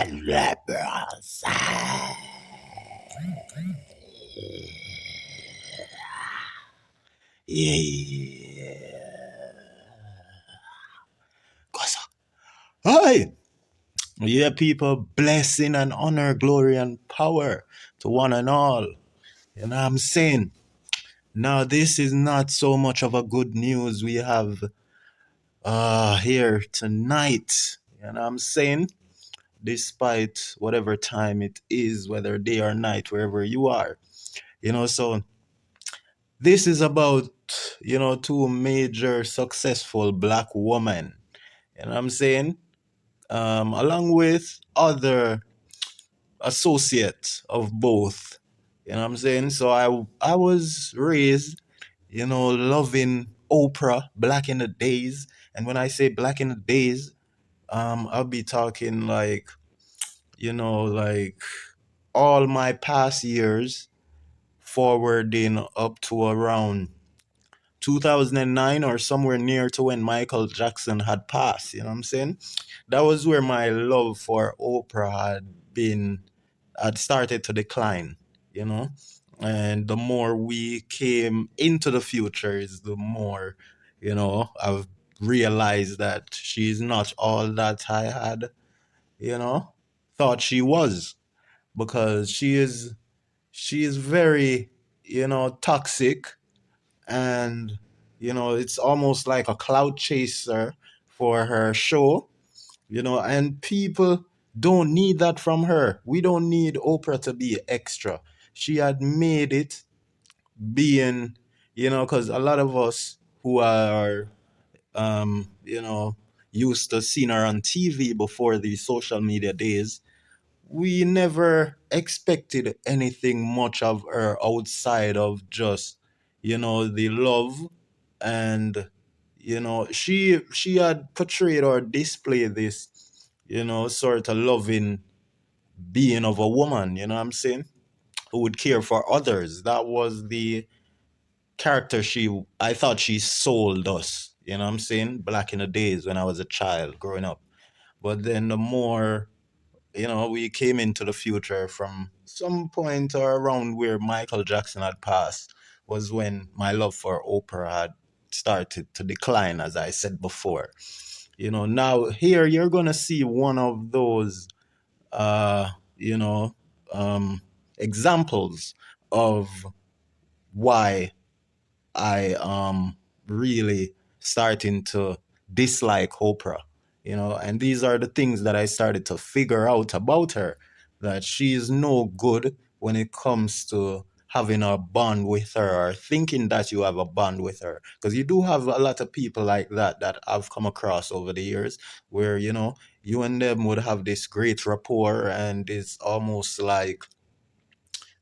Yeah. Gossa. Hi. Yeah, people, blessing and honor, glory and power to one and all. You know what I'm saying? Now, this is not so much of a good news we have here tonight. You know what I'm saying? Despite whatever time it is, whether day or night, wherever you are. So this is about, two major successful black women. You know what I'm saying? Along with other associates of both. You know what I'm saying? So I was raised, loving Oprah back in the days. And when I say back in the days, I'll be talking like, like all my past years forwarding up to around 2009 or somewhere near to when Michael Jackson had passed. You know what I'm saying? That was where my love for Oprah had started to decline, you know. And the more we came into the future, is the more, I've realized that she's not all that I had, thought she was, because she is very, toxic, and it's almost like a cloud chaser for her show, and people don't need that from her. We don't need Oprah to be extra. She had made it being, because a lot of us who are, used to seeing her on TV before the social media days, we never expected anything much of her outside of just, the love. And she had portrayed or displayed this, sort of loving being of a woman, you know what I'm saying, who would care for others. That was the character I thought she sold us, you know what I'm saying, back in the days when I was a child growing up. But then the more, we came into the future, from some point or around where Michael Jackson had passed, was when my love for Oprah had started to decline, as I said before. Now here you're gonna see one of those, uh, you know, examples of why I really starting to dislike Oprah, and these are the things that I started to figure out about her, that she is no good when it comes to having a bond with her, or thinking that you have a bond with her, because you do have a lot of people like that I've come across over the years, where you and them would have this great rapport, and it's almost like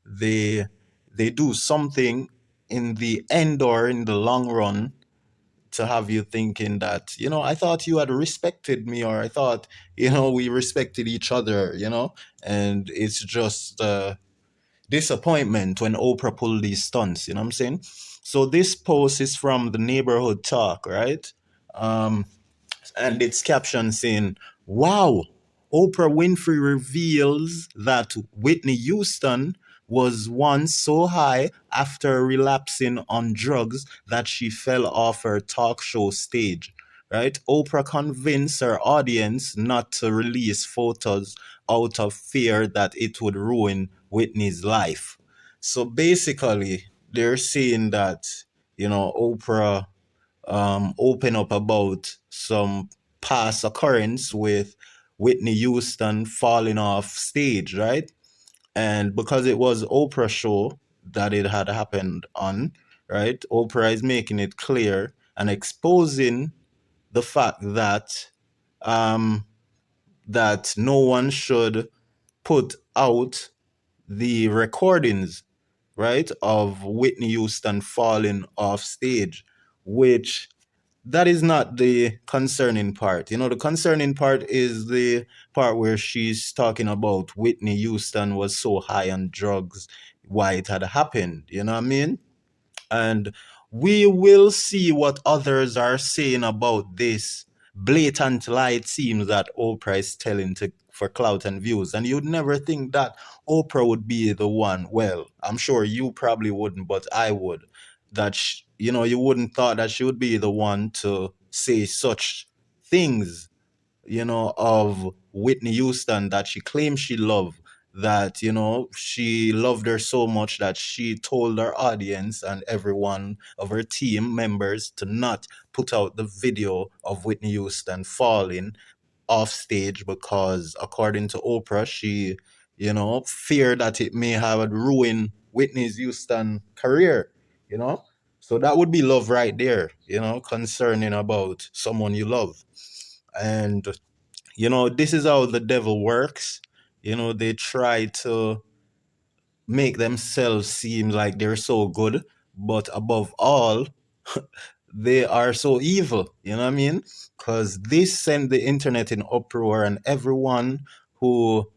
they they do something in the end or in the long run to have you thinking that, I thought you had respected me, or I thought, we respected each other, and it's just disappointment when Oprah pulled these stunts, you know what I'm saying? So this post is from the Neighborhood Talk, right? Um, and it's captioned saying, "Wow, Oprah Winfrey reveals that Whitney Houston was once so high after relapsing on drugs that she fell off her talk show stage." Right? Oprah convinced her audience not to release photos out of fear that it would ruin Whitney's life. So basically, they're saying that, Oprah open up about some past occurrence with Whitney Houston falling off stage, right? And because it was Oprah show that it had happened on, right? Oprah is making it clear and exposing the fact that um, that no one should put out the recordings, right, of Whitney Houston falling off stage, which that is not the concerning part. The concerning part is the part where she's talking about Whitney Houston was so high on drugs, why it had happened. You know what I mean? And we will see what others are saying about this blatant lie it seems that Oprah is telling to for clout and views. And you'd never think that Oprah would be the one. Well, I'm sure you probably wouldn't, but I would. That you wouldn't thought that she would be the one to say such things, of Whitney Houston that she claimed she loved, that, she loved her so much that she told her audience and everyone of her team members to not put out the video of Whitney Houston falling off stage because, according to Oprah, she, feared that it may have ruined Whitney's Houston career, you know? So that would be love right there, concerning about someone you love. And this is how the devil works. They try to make themselves seem like they're so good, but above all, they are so evil. You know what I mean? Because this sent the internet in uproar, and everyone who,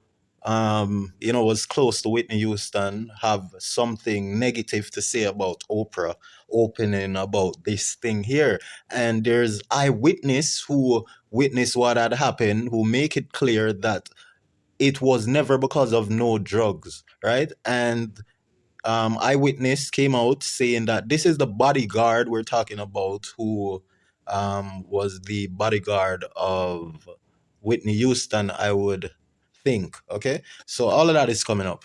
was close to Whitney Houston have something negative to say about Oprah opening about this thing here. And there's eyewitness who witnessed what had happened, who make it clear that it was never because of no drugs, right? And eyewitness came out saying that this is the bodyguard we're talking about, who was the bodyguard of Whitney Houston, I would think. Okay, so all of that is coming up.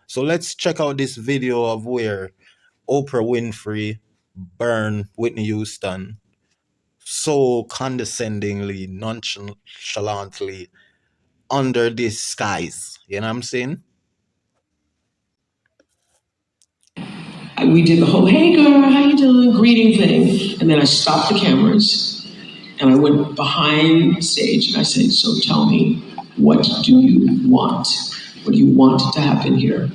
So let's check out this video of where Oprah Winfrey burned Whitney Houston so condescendingly, nonchalantly under these skies. You know what I'm saying? We did the whole, hey girl, how you doing, greeting thing. And then I stopped the cameras and I went behind stage and I said, so tell me, what do you want? What do you want to happen here?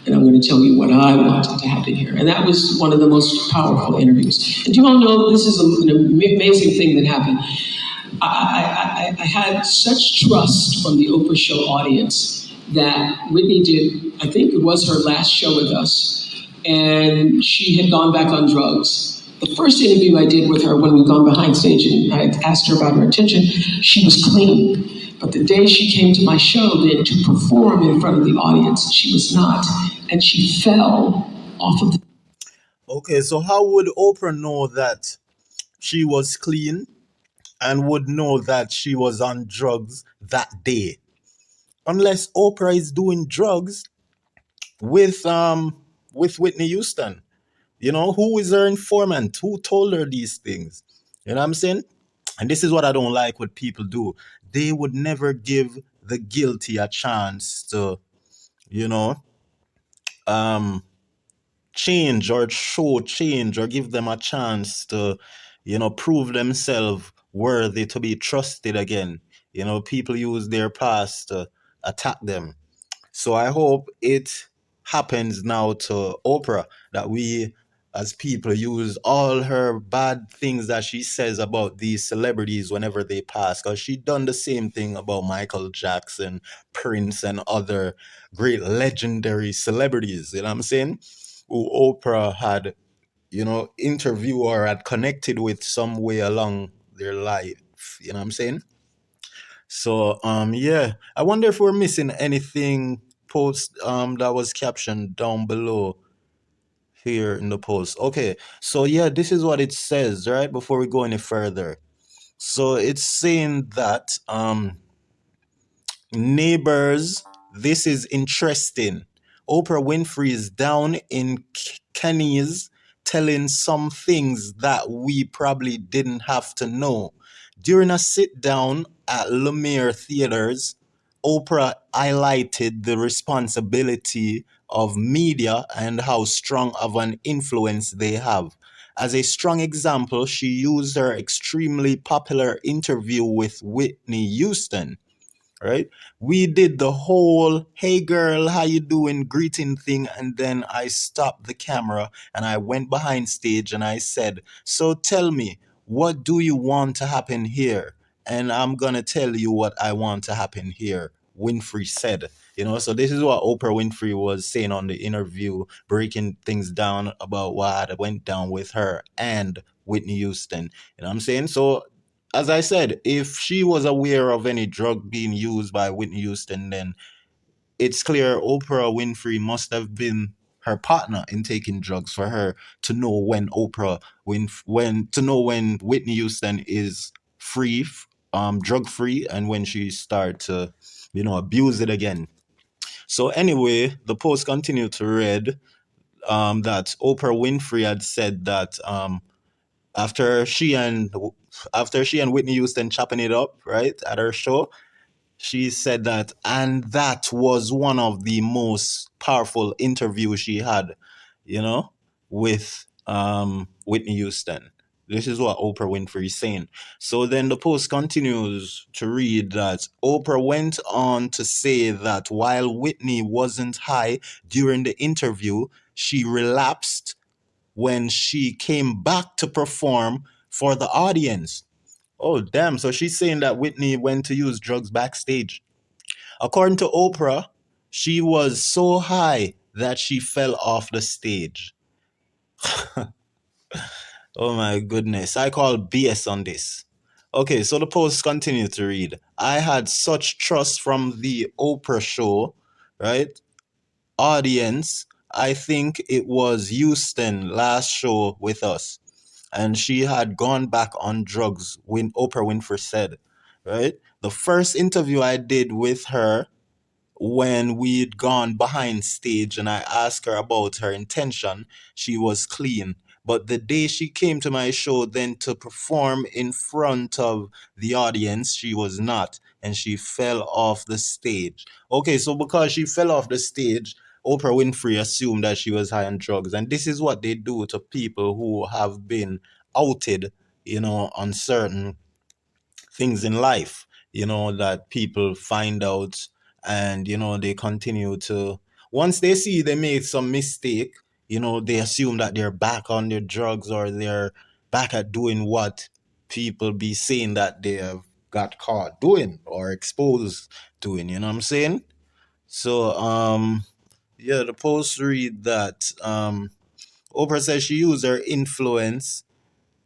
And I'm going to tell you what I wanted to happen here. And that was one of the most powerful interviews. And you all know this is an amazing thing that happened. I had such trust from the Oprah show audience that Whitney did, I think it was her last show with us, and she had gone back on drugs. The first interview I did with her when we'd gone behind stage and I asked her about her attention, she was clean. But the day she came to my show then to perform in front of the audience, she was not. And she fell off of the... Okay, so how would Oprah know that she was clean and would know that she was on drugs that day? Unless Oprah is doing drugs with Whitney Houston. Who is her informant? Who told her these things? You know what I'm saying? And this is what I don't like what people do. They would never give the guilty a chance to, you know, um change or show change or give them a chance to, prove themselves worthy to be trusted again. People use their past to attack them. So I hope it happens now to Oprah, that we as people use all her bad things that she says about these celebrities whenever they pass, because she done the same thing about Michael Jackson, Prince, and other great legendary celebrities. You know what I'm saying? Who Oprah had, interviewed or had connected with some way along their life. You know what I'm saying? So yeah, I wonder if we're missing anything post that was captioned down below here in the post. Okay, so yeah, this is what it says, right? Before we go any further. So it's saying that neighbors, this is interesting. Oprah Winfrey is down in Kenny's telling some things that we probably didn't have to know. During a sit down at Lumiere Theaters, Oprah highlighted the responsibility of media and how strong of an influence they have. As a strong example, she used her extremely popular interview with Whitney Houston, right? We did the whole "hey girl, how you doing" greeting thing, and then I stopped the camera and I went behind stage and I said, so tell me, what do you want to happen here? And I'm gonna tell you what I want to happen here, Winfrey said. So this is what Oprah Winfrey was saying on the interview, breaking things down about what went down with her and Whitney Houston. You know what I'm saying? So as I said, if she was aware of any drug being used by Whitney Houston, then it's clear Oprah Winfrey must have been her partner in taking drugs for her to know when when to know when Whitney Houston is free, drug free, and when she start to, abuse it again. So anyway, the post continued to read that Oprah Winfrey had said that after she and after she and Whitney Houston chopping it up right at her show, she said that, and that was one of the most powerful interviews she had, with Whitney Houston. This is what Oprah Winfrey is saying. So then the post continues to read that Oprah went on to say that while Whitney wasn't high during the interview, she relapsed when she came back to perform for the audience. Oh, damn. So she's saying that Whitney went to use drugs backstage. According to Oprah, she was so high that she fell off the stage. Oh my goodness. I call BS on this. Okay, so the post continued to read. I had such trust from the Oprah show, right? Audience. I think it was Houston last show with us. And she had gone back on drugs when Oprah Winfrey said, right? The first interview I did with her when we'd gone behind stage and I asked her about her intention, she was clean. But the day she came to my show then to perform in front of the audience, she was not. And she fell off the stage. Okay, so because she fell off the stage, Oprah Winfrey assumed that she was high on drugs. And this is what they do to people who have been outed, on certain things in life, that people find out, and, they continue to, once they see they made some mistake, they assume that they're back on their drugs or they're back at doing what people be saying that they have got caught doing or exposed doing, you know what I'm saying? So, yeah, the post read that Oprah says she used her influence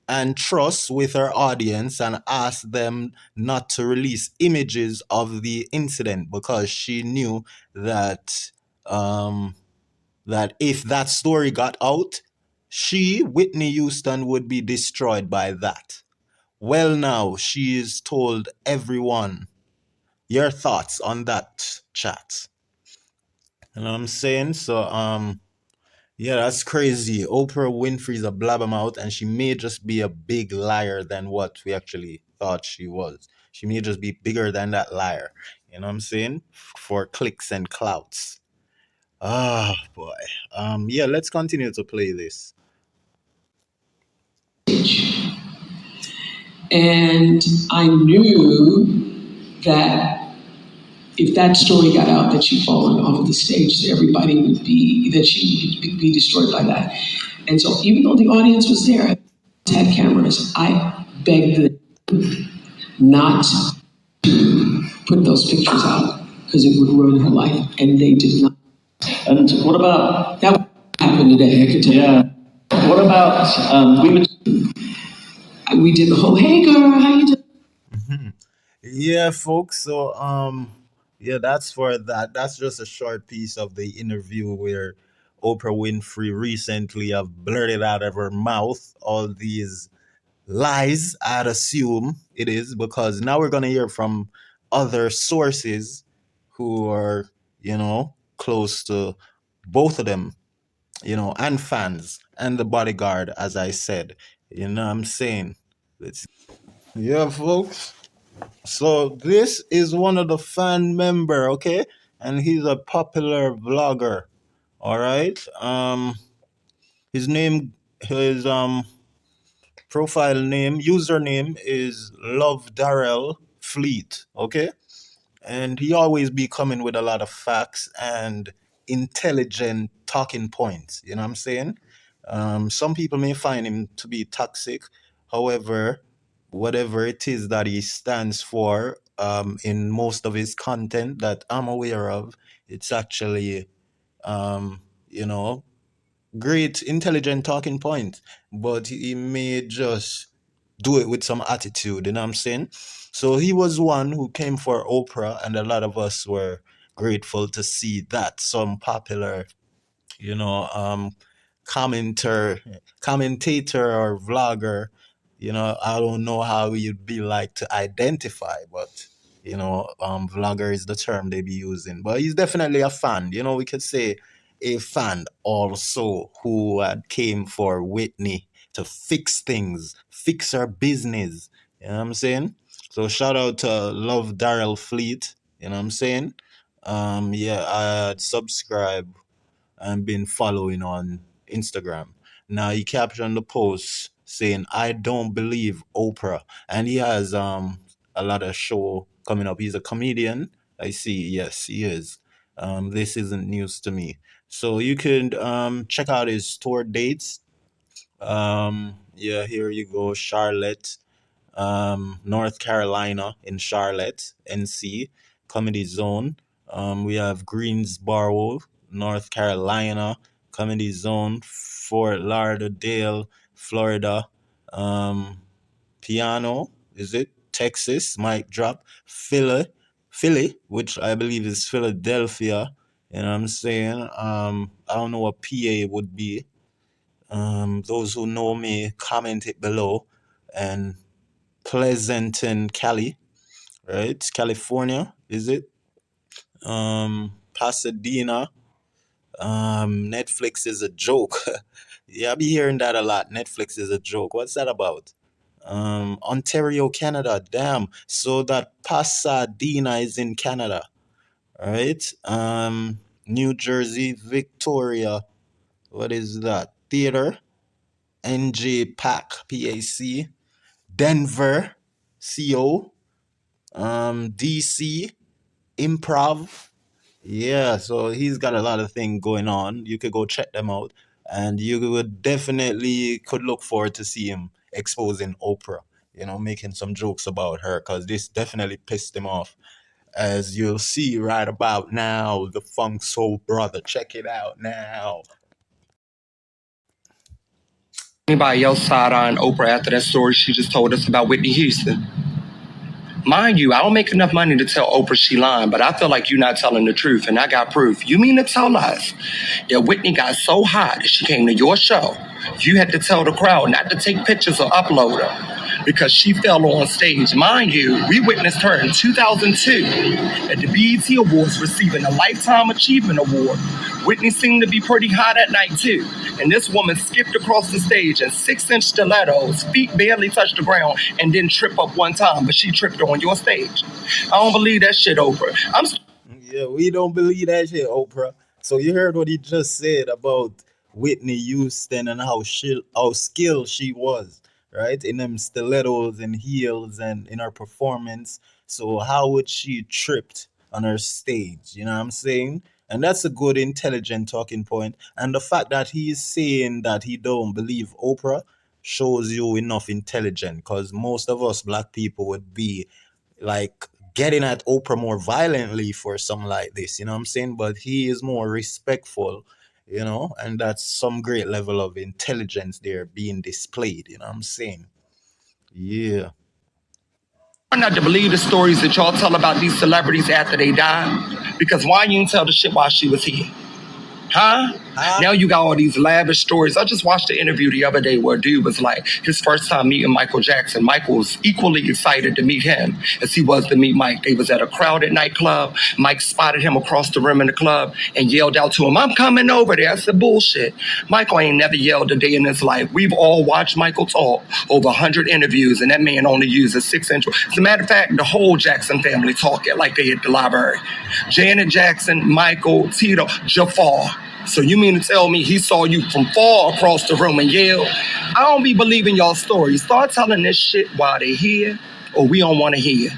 and trust with her audience and asked them not to release images of the incident because she knew that that if that story got out, she, Whitney Houston, would be destroyed by that. Well, now she's told everyone your thoughts on that chat. You know what I'm saying? So yeah, that's crazy. Oprah Winfrey's a blabbermouth, and she may just be a big liar than what we actually thought she was. She may just be bigger than that liar. You know what I'm saying? For clicks and clouts. Ah, boy. Yeah, let's continue to play this. And I knew that if that story got out that she'd fallen off of the stage, that everybody would be, that she would be destroyed by that. And so even though the audience was there, had cameras, I begged them not to put those pictures out because it would ruin her life, and they did not. And what about that happened today? I could tell you. Yeah. What about we did the whole hey girl, how you doing? Yeah, folks. So yeah, that's for that. That's just a short piece of the interview where Oprah Winfrey recently have blurted out of her mouth all these lies. I'd assume it is because now we're gonna hear from other sources who are, close to both of them, and fans and the bodyguard, as I said. You know what I'm saying? Let's Yeah, folks. So this is one of the fan member, okay? And he's a popular vlogger. All right. His name, his profile name, username is Love Darrell Fleet. Okay, and he always be coming with a lot of facts and intelligent talking points. You know what I'm saying? Some people may find him to be toxic. However, whatever it is that he stands for, in most of his content that I'm aware of, it's actually, um, you know, great, intelligent talking point, but he may just do it with some attitude, you know what I'm saying? So he was one who came for Oprah, and a lot of us were grateful to see that some popular, you know, commenter, commentator or vlogger, you know, I don't know how you'd be like to identify, but you know, vlogger is the term they be using. But he's definitely a fan. You know, we could say a fan also who came for Whitney to fix things, fix her business. You know what I'm saying? So shout out to Love Daryl Fleet. You know what I'm saying? Yeah, I subscribe and been following on Instagram. Now he captioned the post saying, "I don't believe Oprah," and he has a lot of show coming up. He's a comedian. I see. Yes, he is. This isn't news to me. So you could check out his tour dates. Yeah, here you go, Charlotte, North Carolina in Charlotte, NC, Comedy Zone. We have Greensboro, North Carolina, Comedy Zone, Fort Lauderdale, Florida, um, Piano, is it? Texas, mic drop, Philly, which I believe is Philadelphia. You know what I'm saying? I don't know what PA would be. Those who know me, comment it below. And Pleasanton, Cali, right? California, is it? Pasadena. Netflix is a joke. Yeah, I be hearing that a lot. Netflix is a joke. What's that about? Ontario, Canada. Damn. So that Pasadena is in Canada, right? New Jersey, Victoria. What is that? Theater. NJ PAC, PAC. Denver, CO. DC, improv. Yeah, so he's got a lot of things going on. You could go check them out, and you would definitely could look forward to see him exposing Oprah. You know, making some jokes about her, because this definitely pissed him off. As you'll see right about now, the Funk Soul Brother. Check it out now. Anybody else side on Oprah after that story she just told us about Whitney Houston? Mind you, I don't make enough money to tell Oprah she lying, but I feel like you're not telling the truth, and I got proof. You mean to tell us that Whitney got so hot that she came to your show, you had to tell the crowd not to take pictures or upload her because she fell on stage. Mind you, we witnessed her in 2002 at the BET Awards receiving a Lifetime Achievement Award. Whitney seemed to be pretty hot at night too, and this woman skipped across the stage in 6-inch stilettos, feet barely touched the ground, and didn't trip up one time, but she tripped on your stage. I don't believe that shit, Oprah. Yeah, we don't believe that shit, Oprah. So you heard what he just said about Whitney Houston and how skilled she was, right? In them stilettos and heels and in her performance. So how would she tripped on her stage? You know what I'm saying? And that's a good intelligent talking point. And the fact that he's saying that he don't believe Oprah shows you enough intelligence, because most of us black people would be like getting at Oprah more violently for something like this, you know what I'm saying? But he is more respectful, you know, and that's some great level of intelligence there being displayed, you know what I'm saying? Yeah. Not to believe the stories that y'all tell about these celebrities after they die, because why you didn't tell the shit while she was here? Huh? Huh? Now you got all these lavish stories. I just watched the interview the other day where a dude was like, his first time meeting Michael Jackson. Michael was equally excited to meet him as he was to meet Mike. They was at a crowded nightclub. Mike spotted him across the rim in the club and yelled out to him, "I'm coming over there." I said, bullshit. Michael ain't never yelled a day in his life. We've all watched Michael talk over 100 interviews, and that man only uses 6 inch. As a matter of fact, the whole Jackson family talk it like they at the library. Janet Jackson, Michael, Tito, Jafar. So you mean to tell me he saw you from far across the room and yelled? I don't be believing y'all stories. Start telling this shit while they here, or we don't want to hear.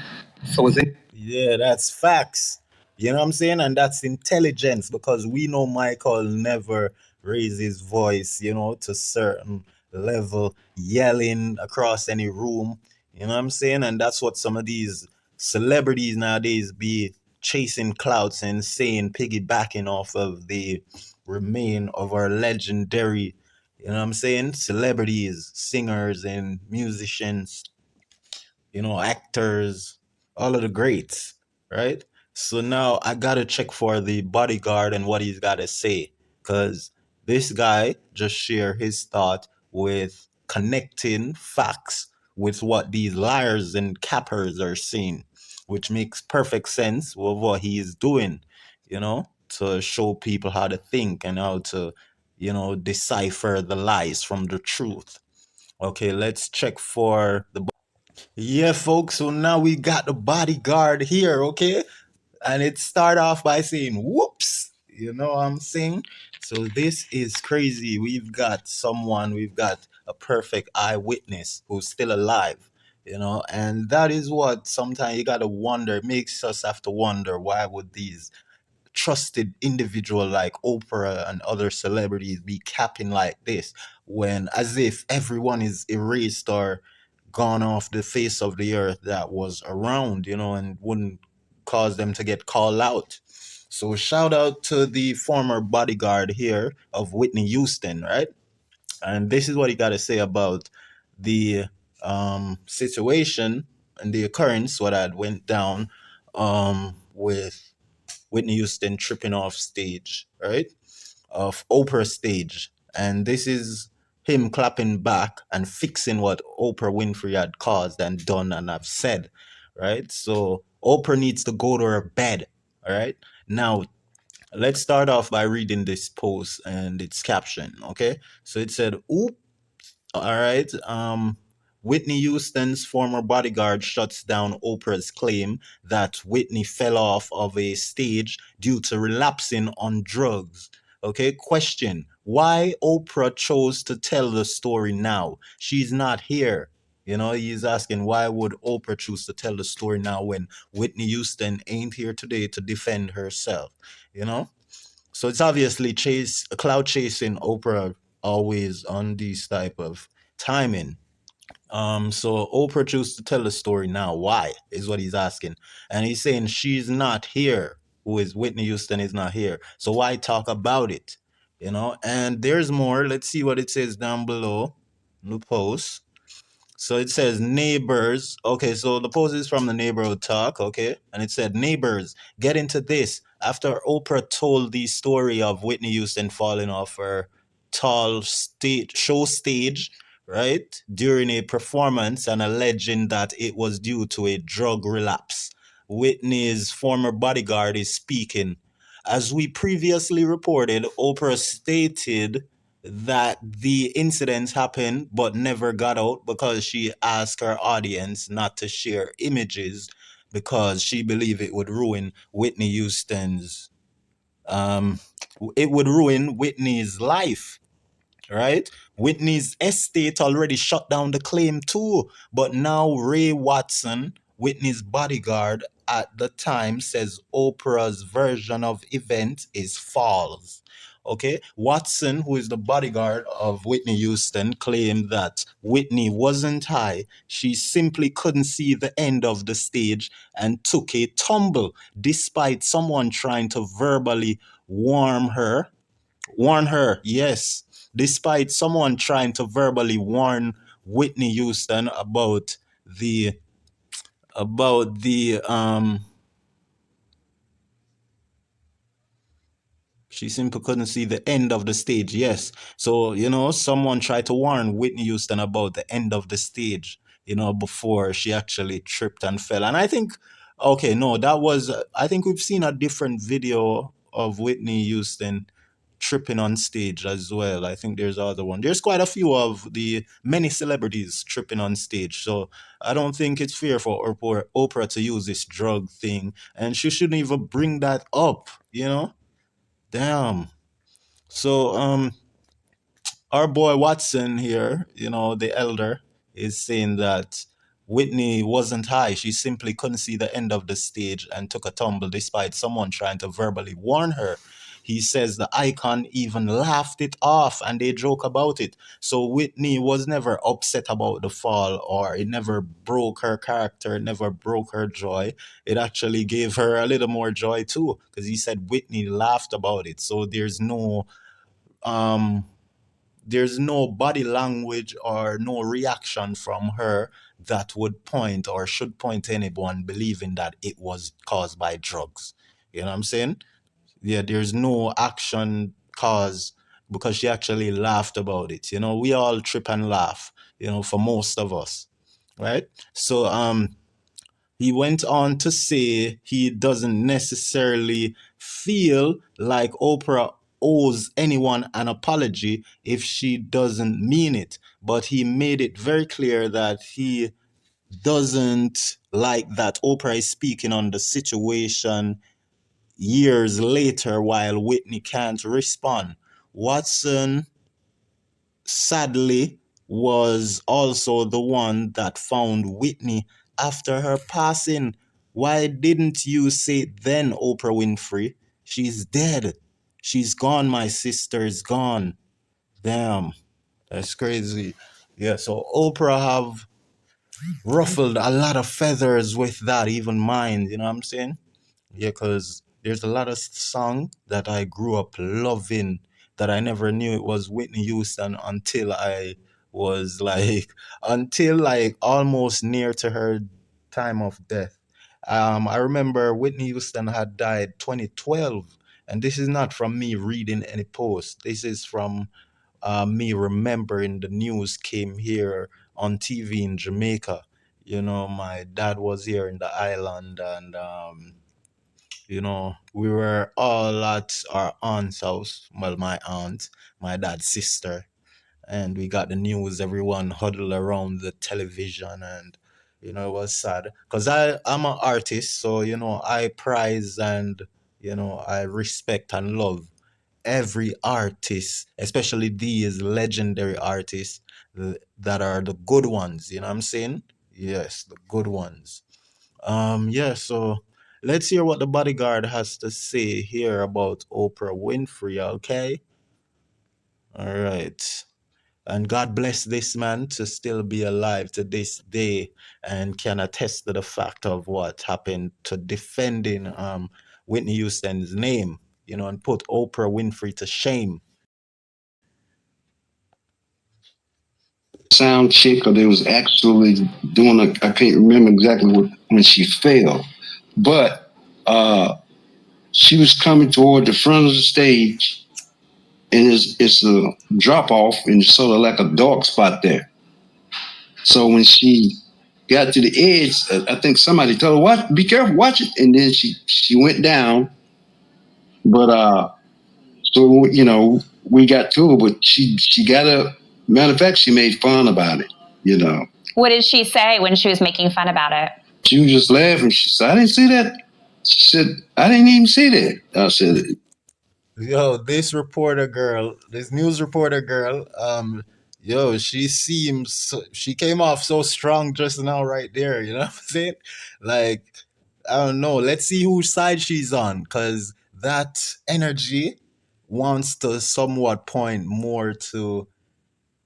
So is it? Yeah, that's facts. You know what I'm saying? And that's intelligence, because we know Michael never raised his voice, you know, to certain level, yelling across any room. You know what I'm saying? And that's what some of these celebrities nowadays be chasing clouds and saying, piggybacking off of the remain of our legendary, You know what I'm saying? Celebrities, singers, and musicians, actors, all of the greats, right? So now I gotta check for the bodyguard and what he's gotta say, because this guy just share his thought with connecting facts with what these liars and cappers are saying, which makes perfect sense with what he is doing, to show people how to think and how to, decipher the lies from the truth. Okay, let's check for the yeah, folks. So now we got the bodyguard here, okay? And it start off by saying, "Whoops," you know what I'm saying? So this is crazy. We've got a perfect eyewitness who's still alive, and that is what sometimes you gotta wonder. It makes us have to wonder why would these trusted individual like Oprah and other celebrities be capping like this when as if everyone is erased or gone off the face of the earth that was around, and wouldn't cause them to get called out. So shout out to the former bodyguard here of Whitney Houston, right? And this is what he got to say about the situation and the occurrence, what had went down with Whitney Houston tripping off stage, right? Of Oprah stage. And this is him clapping back and fixing what Oprah Winfrey had caused and done and have said, right? So Oprah needs to go to her bed, all right? Now, let's start off by reading this post and its caption, okay? So it said, "Oop, all right. Whitney Houston's former bodyguard shuts down Oprah's claim that Whitney fell off of a stage due to relapsing on drugs. Okay, question. Why Oprah chose to tell the story now? She's not here. He's asking why would Oprah choose to tell the story now when Whitney Houston ain't here today to defend herself, you know? So it's obviously cloud chasing Oprah always on these type of timing. So Oprah chose to tell the story now. Why is what he's asking, and he's saying she's not here. Who is Whitney Houston is not here. So why talk about it? And there's more. Let's see what it says down below in the post. So it says neighbors. Okay, so the post is from the neighborhood talk. Okay, and it said neighbors get into this after Oprah told the story of Whitney Houston falling off her tall stage, right, during a performance and alleging that it was due to a drug relapse. Whitney's former bodyguard is speaking. As we previously reported, Oprah stated that the incidents happened but never got out because she asked her audience not to share images because she believed um it would ruin Whitney's life, right? Whitney's estate already shut down the claim too, but now Ray Watson, Whitney's bodyguard at the time, says Oprah's version of event is false. Okay, Watson, who is the bodyguard of Whitney Houston, claimed that Whitney wasn't high. She simply couldn't see the end of the stage and took a tumble, despite someone trying to verbally warn her warn her, yes, despite someone trying to verbally warn Whitney Houston the about the she simply couldn't see the end of the stage. Yes. So, someone tried to warn Whitney Houston about the end of the stage, before she actually tripped and fell. And I think, okay, no, I think we've seen a different video of Whitney Houston tripping on stage as well. I think there's other one. There's quite a few of the many celebrities tripping on stage. So I don't think it's fair for Oprah to use this drug thing. And she shouldn't even bring that up, Damn. So our boy Watson here, the elder, is saying that Whitney wasn't high. She simply couldn't see the end of the stage and took a tumble despite someone trying to verbally warn her. He says the icon even laughed it off and they joke about it. So Whitney was never upset about the fall, or it never broke her character, it never broke her joy. It actually gave her a little more joy too, because he said Whitney laughed about it. So there's no um there's no body language or no reaction from her that would point or should point to anyone believing that it was caused by drugs. You know what I'm saying? Yeah, there's no action cause because she actually laughed about it. You know, we all trip and laugh, you know, for most of us, right? So he went on to say he doesn't necessarily feel like Oprah owes anyone an apology if she doesn't mean it, but he made it very clear that he doesn't like that Oprah is speaking on the situation years later while Whitney can't respond. Watson sadly was also the one that found Whitney after her passing. Why didn't you say then, Oprah Winfrey? She's dead. She's gone, my sister's gone. Damn, that's crazy. Yeah, so Oprah have ruffled a lot of feathers with that, even mine, you know what I'm saying? Yeah, because there's a lot of song that I grew up loving that I never knew it was Whitney Houston until I was like, until like almost near to her time of death. I remember Whitney Houston had died 2012, and this is not from me reading any post. This is from me remembering the news came here on TV in Jamaica. You know, my dad was here in the island, and you know, we were all at our aunt's house. Well, my aunt, my dad's sister, and we got the news. Everyone huddled around the television, and you know, it was sad because I'm an artist, so you know, I prize and you know, I respect and love every artist, especially these legendary artists that are the good ones. You know what I'm saying? Yes, the good ones. Yeah, so let's hear what the bodyguard has to say here about Oprah Winfrey, okay? All right. And God bless this man to still be alive to this day and can attest to the fact of what happened to defending Whitney Houston's name, you know, and put Oprah Winfrey to shame. Sound check, or they was actually doing I can't remember exactly when she fell, but she was coming toward the front of the stage, and it's a drop off and sort of like a dark spot there. So when she got to the edge, I think somebody told her, "What? Be careful, watch it." And then she went down. But so you know, we got to her, but she got a matter of fact, she made fun about it. You know, What did she say when she was making fun about it? she was just laughing. She said, "I didn't see that." She said, "I didn't even see that." I said, Yo, this news reporter girl, yo, she came off so strong just now right there, you know what I'm saying? Like, I don't know, let's see whose side she's on, because that energy wants to somewhat point more to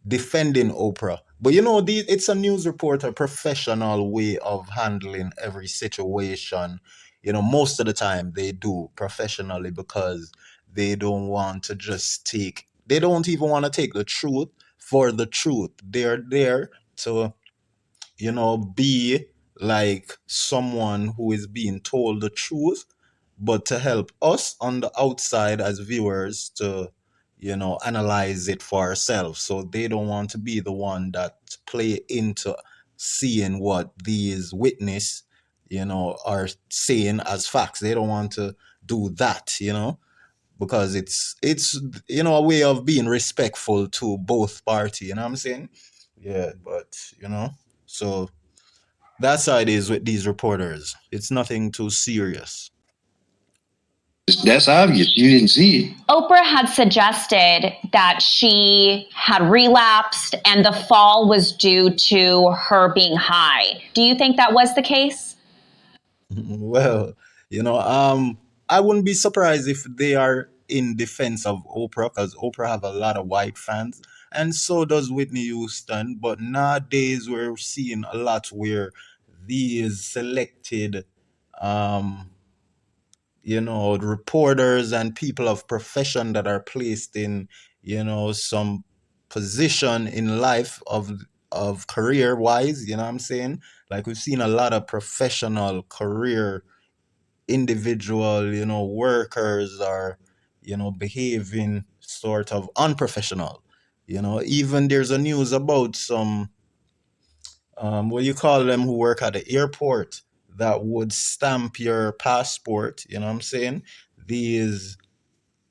defending Oprah. But you know, it's a news reporter professional way of handling every situation. You know, most of the time they do professionally because they don't want to just they don't even want to take the truth for the truth. They're there to, you know, be like someone who is being told the truth, but to help us on the outside as viewers to, you know, analyze it for ourselves. So they don't want to be the one that play into seeing what these witness, you know, are saying as facts. They don't want to do that, you know, because it's you know, a way of being respectful to both party, you know what I'm saying? Yeah, but you know, so that's how it is with these reporters. It's nothing too serious. "That's obvious. You didn't see it." Oprah had suggested that she had relapsed and the fall was due to her being high. Do you think that was the case? Well, you know, I wouldn't be surprised if they are in defense of Oprah because Oprah have a lot of white fans, and so does Whitney Houston. But nowadays, we're seeing a lot where these selected, um, you know, reporters and people of profession that are placed in, you know, some position in life of career wise, you know what I'm saying? Like we've seen a lot of professional career individual, workers are, behaving sort of unprofessional. Even there's a news about some what do you call them who work at the airport that would stamp your passport, you know what I'm saying? These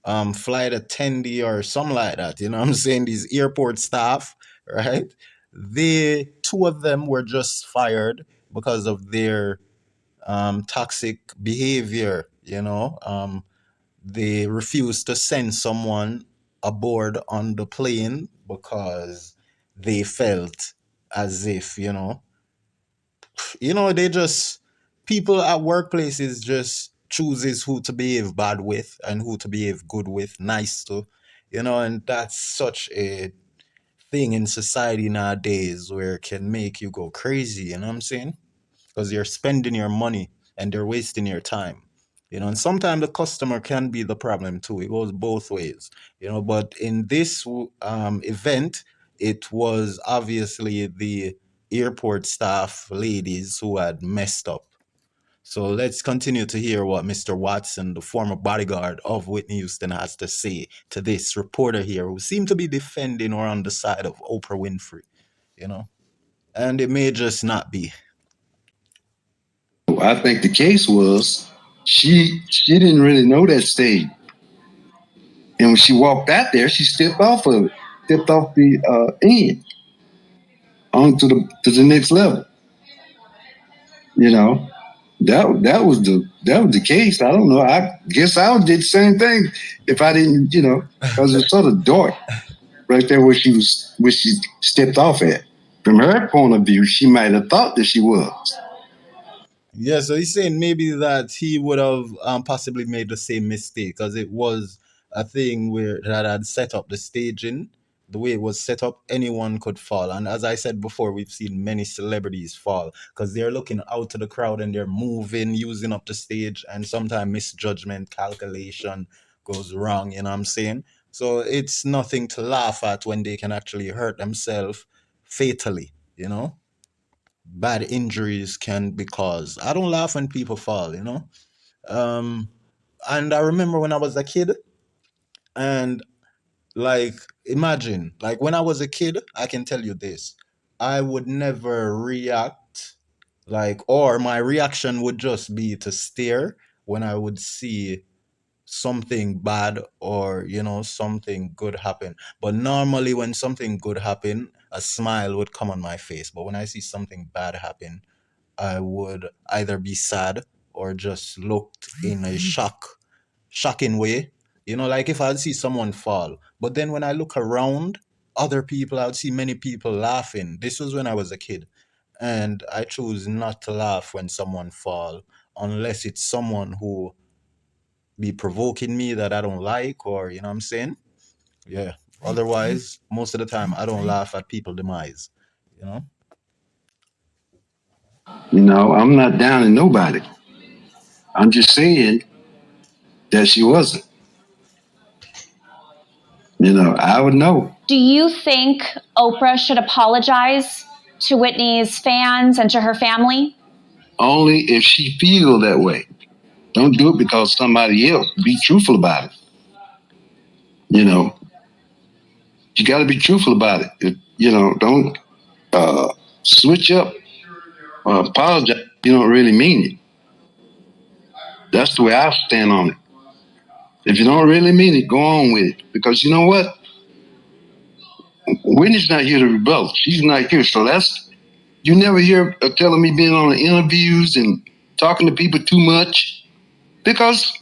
flight attendee or something like that, you know what I'm saying? These airport staff, right? Two of them were just fired because of their toxic behavior, they refused to send someone aboard on the plane because they felt as if, they just, people at workplaces just chooses who to behave bad with and who to behave good with, nice to, and that's such a thing in society nowadays where it can make you go crazy, you know what I'm saying? Because you're spending your money and they're wasting your time. And sometimes the customer can be the problem too. It goes both ways. But in this event, it was obviously the airport staff ladies who had messed up. So let's continue to hear what Mr. Watson, the former bodyguard of Whitney Houston, has to say to this reporter here who seemed to be defending or on the side of Oprah Winfrey, and it may just not be. I think the case was she didn't really know that stage, and when she walked out there, she stepped off of it, stepped off the end onto the next level. That was the case. I don't know. I guess I would did the same thing if I didn't, because it's sort of dark right there where she stepped off at. From her point of view, she might have thought that she was. Yeah, so he's saying maybe that he would have possibly made the same mistake because it was a thing where that had set up the staging. The way it was set up, anyone could fall. And as I said before, we've seen many celebrities fall because they're looking out to the crowd and they're moving, using up the stage, and sometimes misjudgment, calculation goes wrong, you know what I'm saying? So it's nothing to laugh at when they can actually hurt themselves fatally, bad injuries can be caused. I don't laugh when people fall. Um, and I remember when I was a kid, and like, imagine, like when I was a kid, I can tell you this, I would never react like, or my reaction would just be to stare when I would see something bad or something good happen. But normally when something good happen, a smile would come on my face. But when I see something bad happen, I would either be sad or just looked in a shocking way. Like if I'd see someone fall. But then when I look around other people, I would see many people laughing. This was when I was a kid. And I choose not to laugh when someone fall unless it's someone who be provoking me that I don't like, or you know what I'm saying? Yeah. Otherwise, most of the time I don't laugh at people demise, you know? I'm not down on nobody. I'm just saying that she wasn't. I would know. Do you think Oprah should apologize to Whitney's fans and to her family? Only if she feel that way. Don't do it because somebody else. Be truthful about it. You got to be truthful about it. Don't switch up or apologize. You don't really mean it. That's the way I stand on it. If you don't really mean it, go on with it. Because you know what? Whitney's not here to rebel. She's not here. So you never hear her telling me being on the interviews and talking to people too much because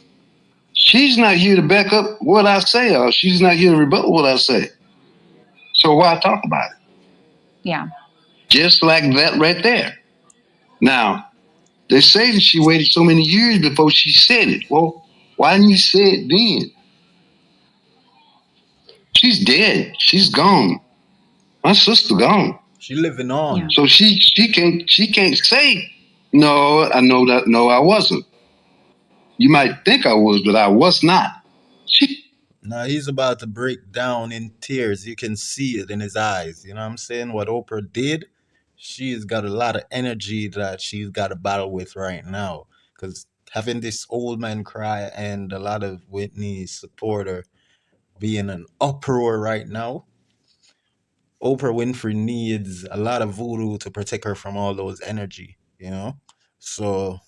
she's not here to back up what I say, or she's not here to rebut what I say. So why talk about it? Yeah. Just like that right there. Now, they say that she waited so many years before she said it. Well, why didn't you say it then? She's dead. She's gone. My sister gone. She living on. Yeah. So she can't say, no, I know that, no, I wasn't. You might think I was, but I was not. Now he's about to break down in tears. You can see it in his eyes. You know what I'm saying? What Oprah did, she's got a lot of energy that she's got to battle with right now. Because having this old man cry and a lot of Whitney supporter being an uproar right now, Oprah Winfrey needs a lot of voodoo to protect her from all those energy, you know? So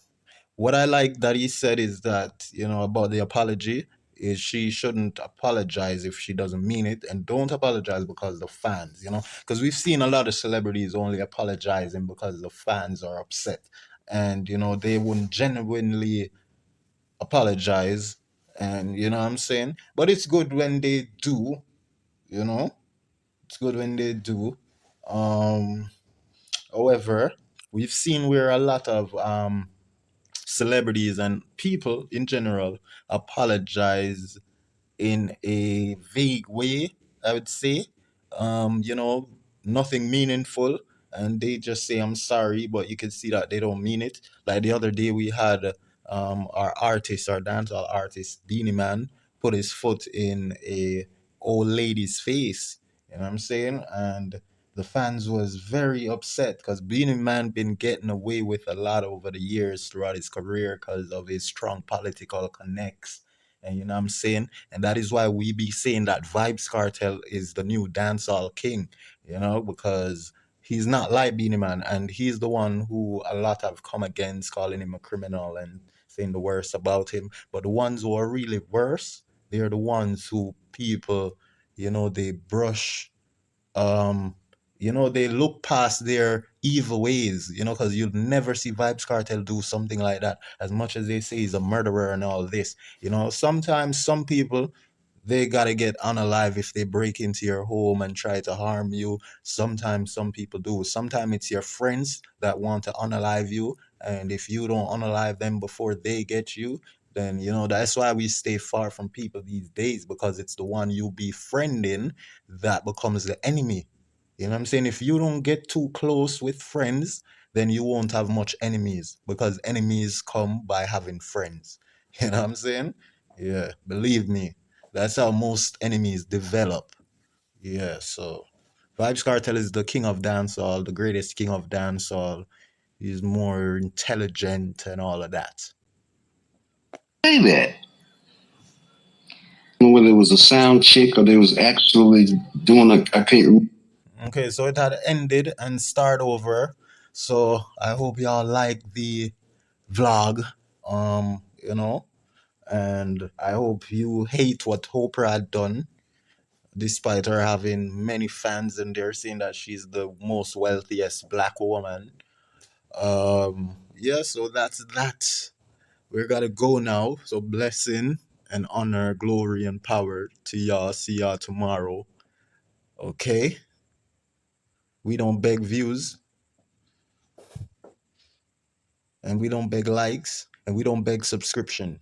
what I like that he said is that, about the apology is she shouldn't apologize if she doesn't mean it, and don't apologize because the fans, because we've seen a lot of celebrities only apologizing because the fans are upset, and they wouldn't genuinely apologize, and you know what I'm saying? But it's good when they do, you know? It's good when they do. Um However, we've seen where a lot of celebrities and people in general apologize in a vague way, I would say. Nothing meaningful. And they just say, I'm sorry, but you can see that they don't mean it. Like the other day, we had our dancehall artist, Beanie Man, put his foot in a old lady's face. You know what I'm saying? And the fans was very upset because Beanie Man been getting away with a lot over the years throughout his career because of his strong political connects. And you know what I'm saying? And that is why we be saying that Vybz Kartel is the new dancehall king, because he's not like Beanie Man, and he's the one who a lot have come against, calling him a criminal and saying the worst about him. But the ones who are really worse, they're the ones who people, they brush they look past their evil ways, because you'll never see Vibes Cartel do something like that. As much as they say he's a murderer and all this, sometimes some people they gotta get unalive if they break into your home and try to harm you. Sometimes some people do. Sometimes it's your friends that want to unalive you, and if you don't unalive them before they get you, then that's why we stay far from people these days, because it's the one you befriending that becomes the enemy. You know what I'm saying? If you don't get too close with friends, then you won't have much enemies, because enemies come by having friends. You know what I'm saying? Yeah, believe me. That's how most enemies develop. Yeah, so Vibes Cartel is the king of dancehall, the greatest king of dancehall. He's more intelligent and all of that. Say that. Whether it was a sound check or they was actually doing I can't. Okay, so it had ended and start over. So I hope y'all like the vlog. And I hope you hate what Oprah had done, despite her having many fans and they're saying that she's the most wealthiest black woman. Yeah, so that's that. We're gonna go now. So blessing and honor, glory and power to y'all. See y'all tomorrow. Okay? We don't beg views, and we don't beg likes, and we don't beg subscription.